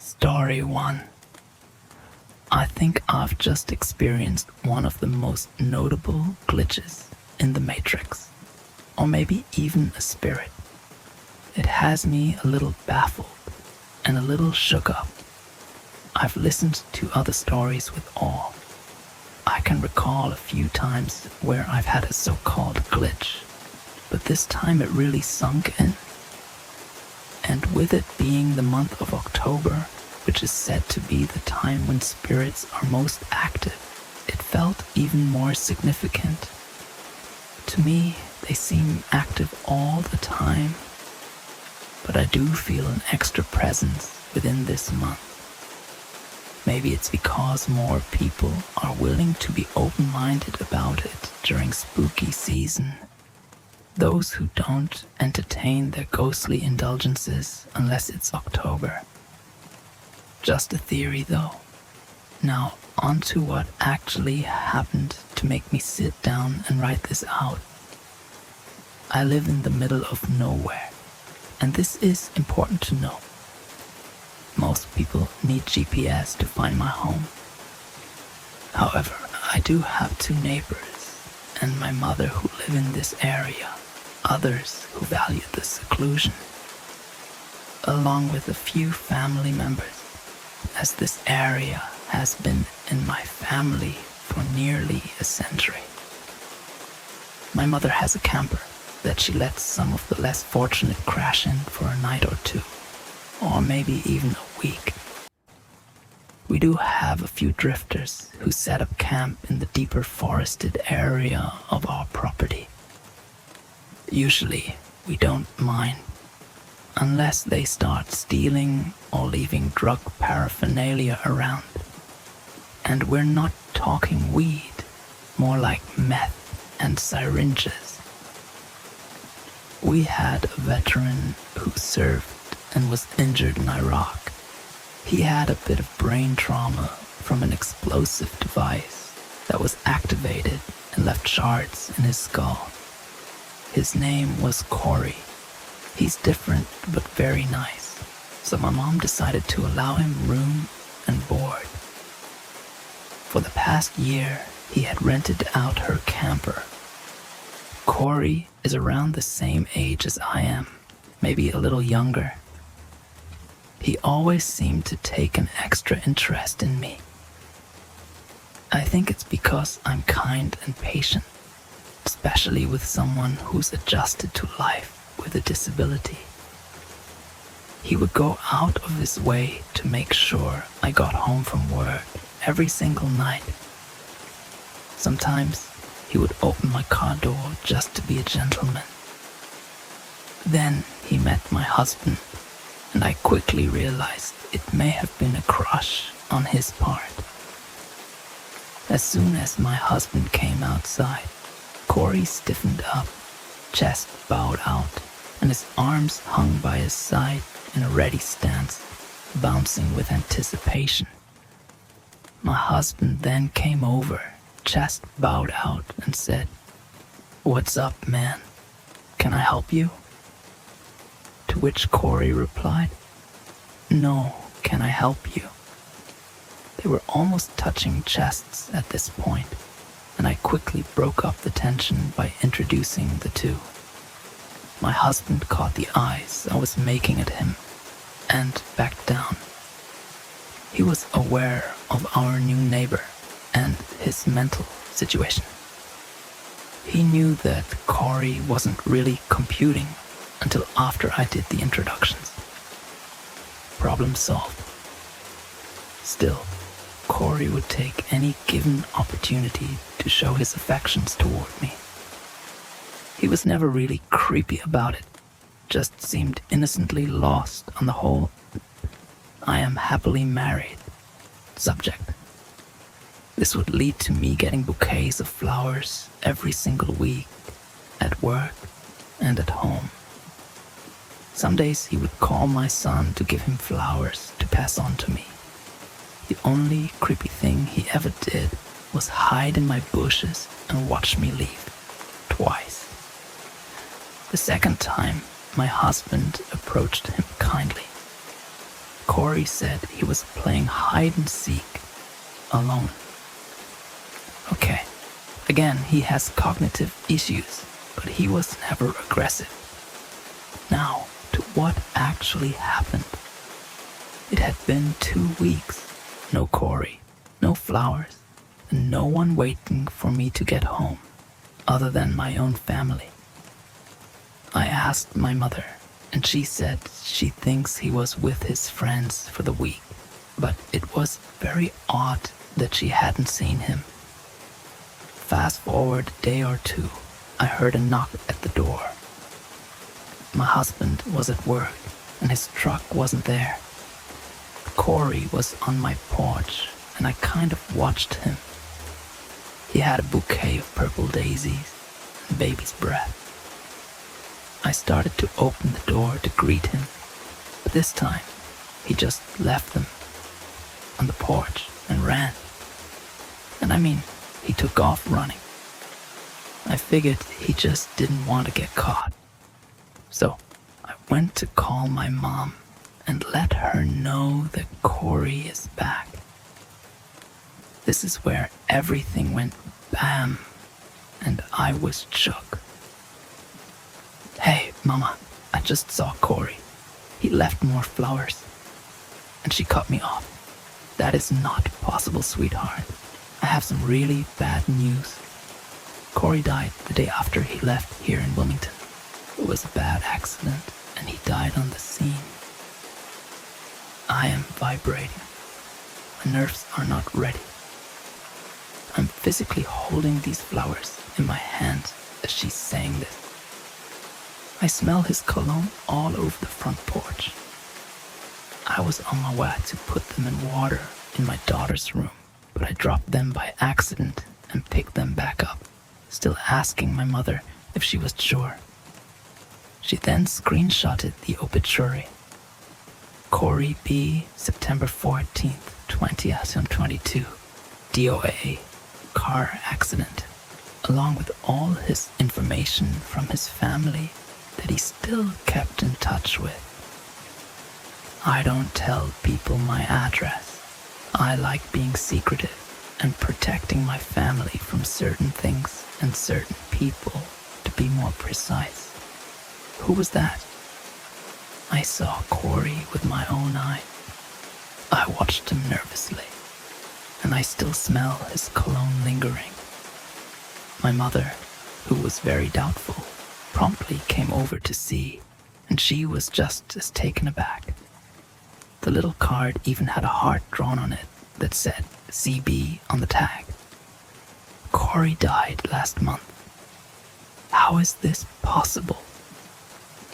Story 1. I think I've just experienced one of the most notable glitches in the Matrix, or maybe even a spirit. It has me a little baffled and a little shook up. I've listened to other stories with awe. I can recall a few times where I've had a so-called glitch, but this time it really sunk in. And with it being the month of October, which is said to be the time when spirits are most active, it felt even more significant. To me, they seem active all the time, but I do feel an extra presence within this month. Maybe it's because more people are willing to be open-minded about it during spooky season. Those who don't entertain their ghostly indulgences unless it's October. Just a theory though. Now on to what actually happened to make me sit down and write this out. I live in the middle of nowhere, and this is important to know. Most people need GPS to find my home. However, I do have 2 neighbors and my mother who live in this area, others who value the seclusion, along with a few family members, as this area has been in my family for nearly a century. My mother has a camper that she lets some of the less fortunate crash in for a night or 2, or maybe even a week. We do have a few drifters who set up camp in the deeper forested area of our property. Usually, we don't mind, unless they start stealing or leaving drug paraphernalia around. And we're not talking weed, more like meth and syringes. We had a veteran who served and was injured in Iraq. He had a bit of brain trauma from an explosive device that was activated and left shards in his skull. His name was Corey. He's different but very nice, so my mom decided to allow him room and board. For the past year, he had rented out her camper. Corey is around the same age as I am, maybe a little younger. He always seemed to take an extra interest in me. I think it's because I'm kind and patient, especially with someone who's adjusted to life with a disability. He would go out of his way to make sure I got home from work every single night. Sometimes he would open my car door just to be a gentleman. Then he met my husband, and I quickly realized it may have been a crush on his part. As soon as my husband came outside, Corey stiffened up, chest bowed out, and his arms hung by his side in a ready stance, bouncing with anticipation. My husband then came over, chest bowed out, and said, "What's up, man? Can I help you?" To which Corey replied, "No, can I help you?" They were almost touching chests at this point, and I quickly broke up the tension by introducing the 2. My husband caught the eyes I was making at him and backed down. He was aware of our new neighbor and his mental situation. He knew that Corey wasn't really computing until after I did the introductions. Problem solved. Still, Corey would take any given opportunity to show his affections toward me. He was never really creepy about it, just seemed innocently lost on the whole "I am happily married" subject. This would lead to me getting bouquets of flowers every single week, at work and at home. Some days he would call my son to give him flowers to pass on to me. The only creepy thing he ever did was hide in my bushes and watch me leave, twice. The second time, my husband approached him kindly. Corey said he was playing hide and seek alone. Okay, again, he has cognitive issues, but he was never aggressive. Now, to what actually happened? It had been 2 weeks. No Corey, no flowers, and no one waiting for me to get home, other than my own family. I asked my mother, and she said she thinks he was with his friends for the week, but it was very odd that she hadn't seen him. Fast forward a day or two, I heard a knock at the door. My husband was at work, and his truck wasn't there. Corey was on my porch, and I kind of watched him. He had a bouquet of purple daisies and baby's breath. I started to open the door to greet him, but this time he just left them on the porch and ran. And I mean, he took off running. I figured he just didn't want to get caught. So I went to call my mom and let her know that Corey is back. This is where everything went bam, and I was shook. Hey, Mama, I just saw Corey. He left more flowers. And she cut me off. That is not possible, sweetheart. I have some really bad news. Corey died the day after he left here in Wilmington. It was a bad accident, and he died on the scene. I am vibrating. My nerves are not ready. I'm physically holding these flowers in my hands as she's saying this. I smell his cologne all over the front porch. I was on my way to put them in water in my daughter's room, but I dropped them by accident and picked them back up, still asking my mother if she was sure. She then screenshotted the obituary. Corey B., September 14th, 2022, DOA, car accident, along with all his information from his family that he still kept in touch with. I don't tell people my address. I like being secretive and protecting my family from certain things and certain people, to be more precise. Who was that? I saw Corey with my own eye. I watched him nervously, and I still smell his cologne lingering. My mother, who was very doubtful, promptly came over to see, and she was just as taken aback. The little card even had a heart drawn on it that said CB on the tag. Corey died last month. How is this possible?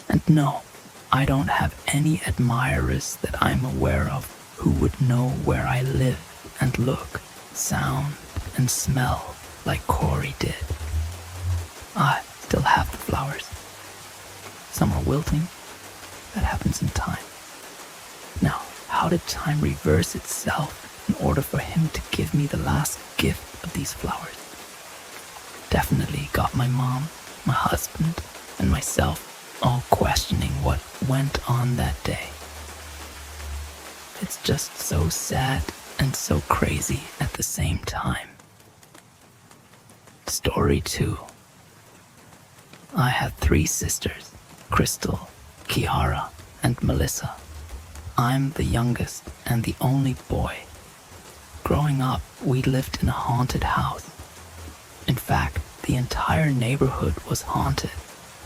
And no, I don't have any admirers that I'm aware of who would know where I live and look, sound, and smell like Corey did. I still have the flowers. Some are wilting. That happens in time. Now, how did time reverse itself in order for him to give me the last gift of these flowers? Definitely got my mom, my husband, and myself all questioning what went on that day. It's just so sad and so crazy at the same time. Story 2. I had 3 sisters, Crystal, Kiara, and Melissa. I'm the youngest and the only boy. Growing up, we lived in a haunted house. In fact, the entire neighborhood was haunted,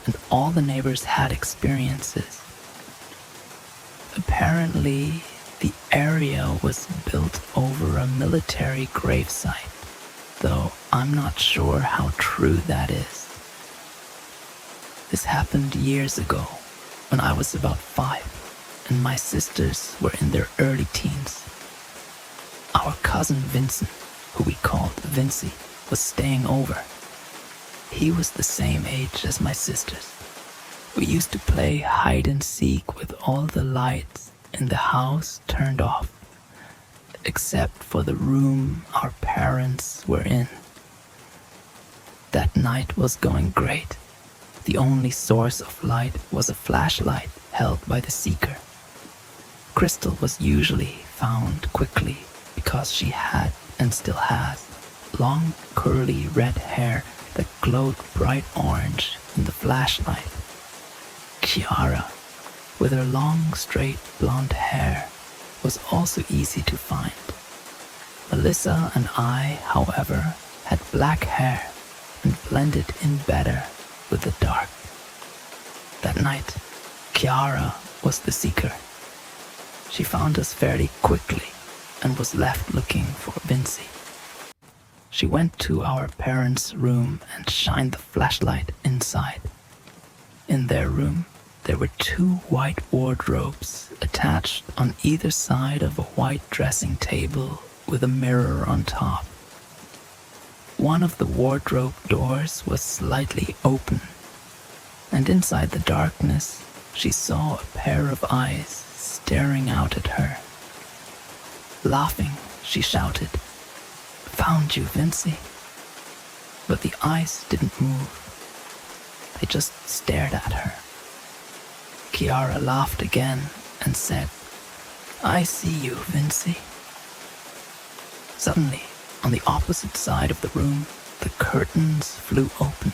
and all the neighbors had experiences. Apparently, the area was built over a military gravesite, though I'm not sure how true that is. This happened years ago, when I was about 5, and my sisters were in their early teens. Our cousin Vincent, who we called Vincy, was staying over. He was the same age as my sisters. We used to play hide and seek with all the lights in the house turned off, except for the room our parents were in. That night was going great. The only source of light was a flashlight held by the seeker. Crystal was usually found quickly because she had, and still has, long curly red hair that glowed bright orange in the flashlight. Chiara, with her long straight blonde hair, was also easy to find. Melissa and I, however, had black hair and blended in better with the dark. That night, Chiara was the seeker. She found us fairly quickly and was left looking for Vincy. She went to our parents' room and shined the flashlight inside. In their room, there were 2 white wardrobes attached on either side of a white dressing table with a mirror on top. One of the wardrobe doors was slightly open, and inside the darkness, she saw a pair of eyes staring out at her. Laughing, she shouted, "Found you, Vincy." But the eyes didn't move. They just stared at her. Chiara laughed again and said, "I see you, Vincy." Suddenly, on the opposite side of the room, the curtains flew open,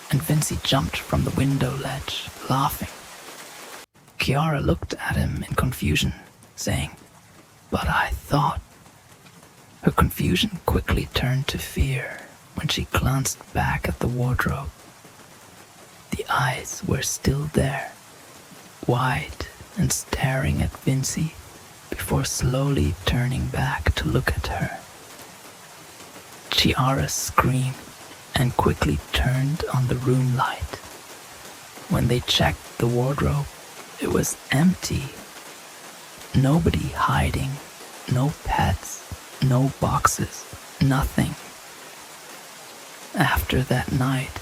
and Vincy jumped from the window ledge, laughing. Chiara looked at him in confusion, saying, "But I thought..." Her confusion quickly turned to fear when she glanced back at the wardrobe. The eyes were still there, wide and staring at Vincy before slowly turning back to look at her. Chiara screamed and quickly turned on the room light. When they checked the wardrobe, it was empty. Nobody hiding, no pets, no boxes, nothing. After that night,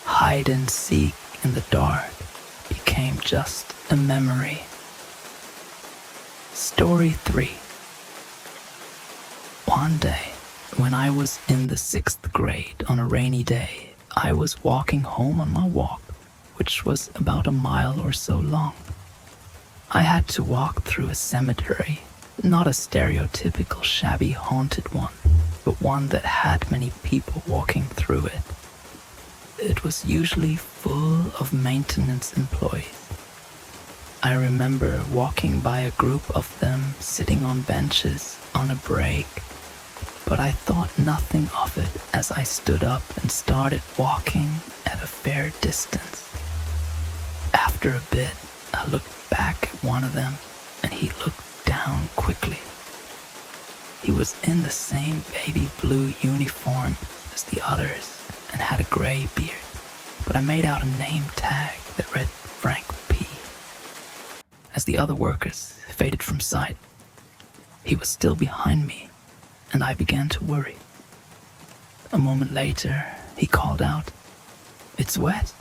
hide and seek in the dark became just a memory. Story 3. One day, when I was in the 6th grade on a rainy day, I was walking home on my walk, which was about a mile or so long. I had to walk through a cemetery, not a stereotypical shabby haunted one, but one that had many people walking through it. It was usually full of maintenance employees. I remember walking by a group of them sitting on benches on a break, but I thought nothing of it as I stood up and started walking at a fair distance. After a bit, I looked back at one of them, and he looked down quickly. He was in the same baby blue uniform as the others and had a gray beard, but I made out a name tag that read Frank P. As the other workers faded from sight, he was still behind me, and I began to worry. A moment later, he called out, "It's wet,"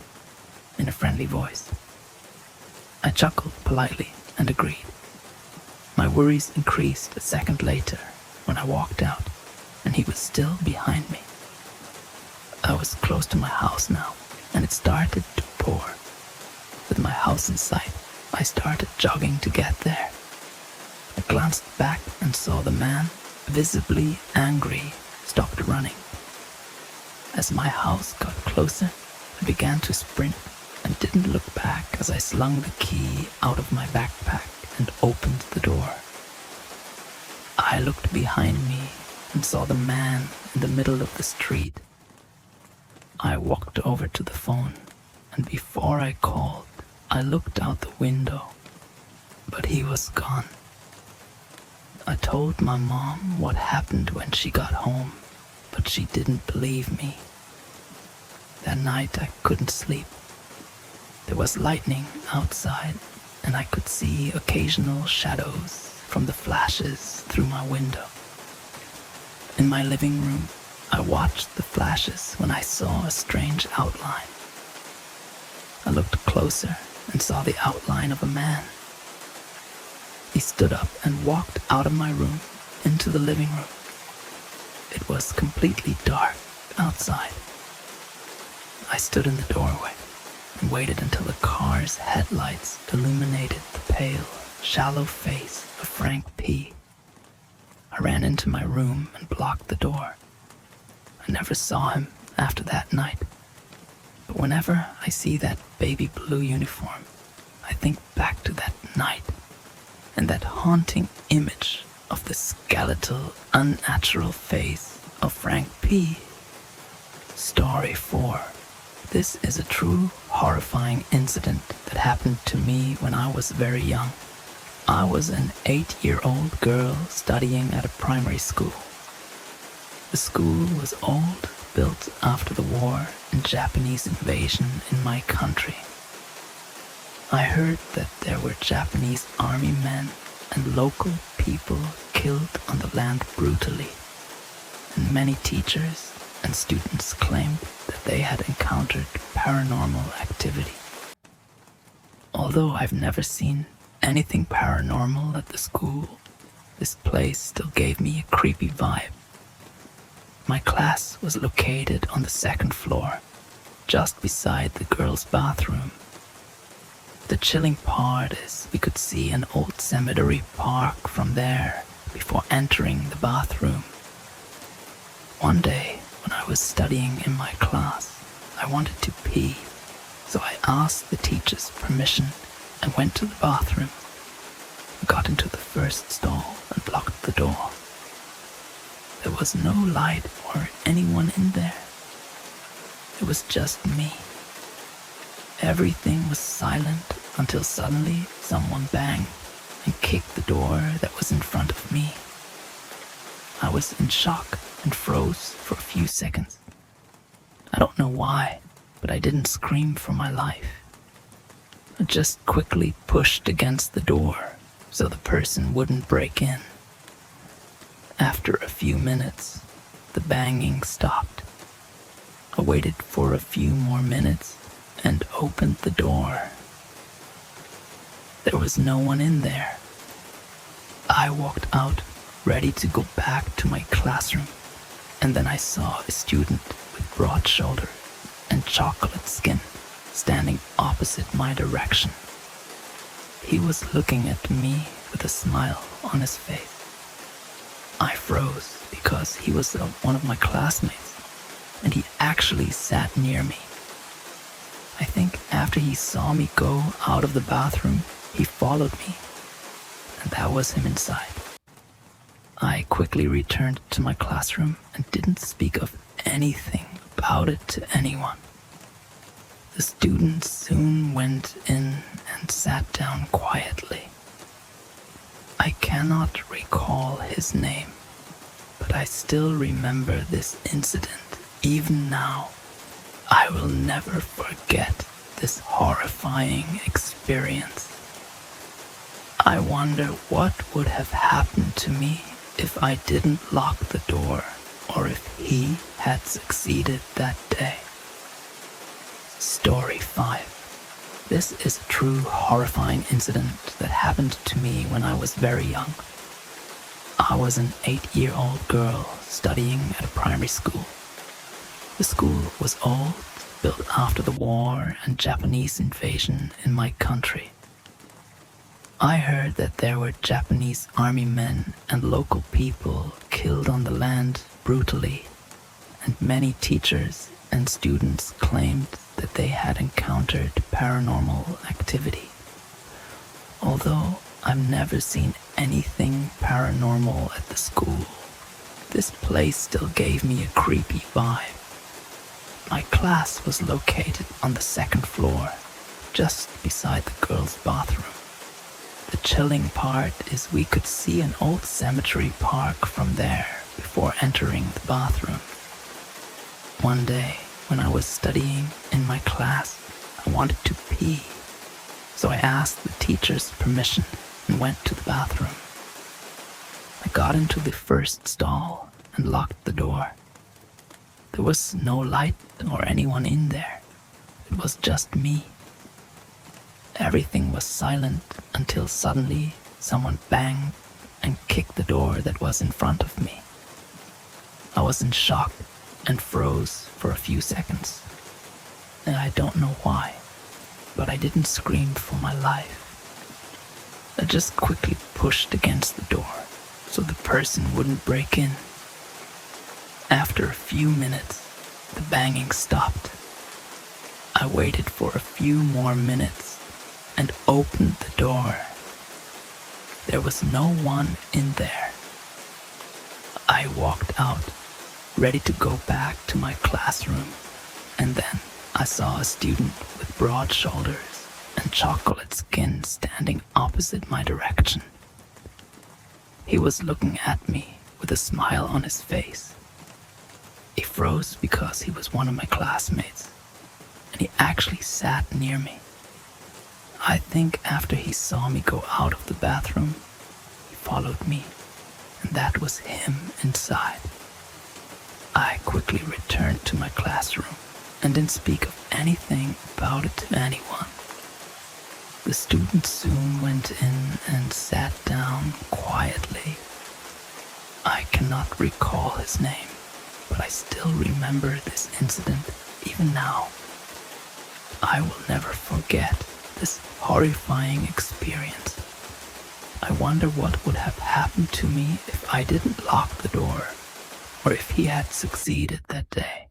in a friendly voice. I chuckled politely and agreed. My worries increased a second later when I walked out, and he was still behind me. I was close to my house now, and it started to pour. With my house in sight, I started jogging to get there. I glanced back and saw the man, visibly angry, stopped running. As my house got closer, I began to sprint and didn't look back as I slung the key out of my backpack and opened the door. I looked behind me and saw the man in the middle of the street. I walked over to the phone, and before I called, I looked out the window, but he was gone. I told my mom what happened when she got home, but she didn't believe me. That night I couldn't sleep. There was lightning outside, and I could see occasional shadows from the flashes through my window. In my living room, I watched the flashes when I saw a strange outline. I looked closer and saw the outline of a man. He stood up and walked out of my room into the living room. It was completely dark outside. I stood in the doorway and waited until the car's headlights illuminated the pale, shallow face of Frank P. I ran into my room and blocked the door. I never saw him after that night. But whenever I see that baby blue uniform, I think back to that night and that haunting image of the skeletal, unnatural face of Frank P. Story 4. This is a true, horrifying incident that happened to me when I was very young. I was an 8-year-old girl studying at a primary school. The school was old, built after the war and Japanese invasion in my country. I heard that there were Japanese army men and local people killed on the land brutally, and many teachers and students claimed that they had encountered paranormal activity. Although I've never seen anything paranormal at the school, this place still gave me a creepy vibe. My class was located on the second floor, just beside the girls' bathroom. The chilling part is we could see an old cemetery park from there before entering the bathroom. One day, when I was studying in my class, I wanted to pee, so I asked the teacher's permission and went to the bathroom. I got into the first stall and locked the door. There was no light or anyone in there. It was just me. Everything was silent until suddenly someone banged and kicked the door that was in front of me. I was in shock and froze for a few seconds. I don't know why, but I didn't scream for my life. I just quickly pushed against the door so the person wouldn't break in. After a few minutes, the banging stopped. I waited for a few more minutes and opened the door. There was no one in there. I walked out, ready to go back to my classroom, and then I saw a student with broad shoulders and chocolate skin standing opposite my direction. He was looking at me with a smile on his face. I froze because he was one of my classmates, and he actually sat near me. I think after he saw me go out of the bathroom, he followed me, and that was him inside. I quickly returned to my classroom and didn't speak of anything about it to anyone. The students soon went in and sat down quietly. I cannot recall his name, but I still remember this incident even now. I will never forget this horrifying experience. I wonder what would have happened to me if I didn't lock the door, or if he had succeeded that day. Story 5. This is a true horrifying incident that happened to me when I was very young. I was an 8-year-old girl studying at a primary school. The school was old, built after the war and Japanese invasion in my country. I heard that there were Japanese army men and local people killed on the land brutally, and many teachers and students claimed that they had encountered paranormal activity. Although I've never seen anything paranormal at the school, this place still gave me a creepy vibe. My class was located on the second floor, just beside the girls' bathroom. The chilling part is we could see an old cemetery park from there before entering the bathroom. One day, when I was studying in my class, I wanted to pee, so I asked the teacher's permission and went to the bathroom. I got into the first stall and locked the door. There was no light or anyone in there. It was just me. Everything was silent until suddenly someone banged and kicked the door that was in front of me. I was in shock and froze for a few seconds. And I don't know why, but I didn't scream for my life. I just quickly pushed against the door so the person wouldn't break in. After a few minutes, the banging stopped. I waited for a few more minutes and opened the door. There was no one in there. I walked out, ready to go back to my classroom, and then I saw a student with broad shoulders and chocolate skin standing opposite my direction. He was looking at me with a smile on his face. He froze because he was one of my classmates, and he actually sat near me. I think after he saw me go out of the bathroom, he followed me, and that was him inside. I quickly returned to my classroom and didn't speak of anything about it to anyone. The student soon went in and sat down quietly. I cannot recall his name, but I still remember this incident even now. I will never forget this horrifying experience. I wonder what would have happened to me if I didn't lock the door, or if he had succeeded that day.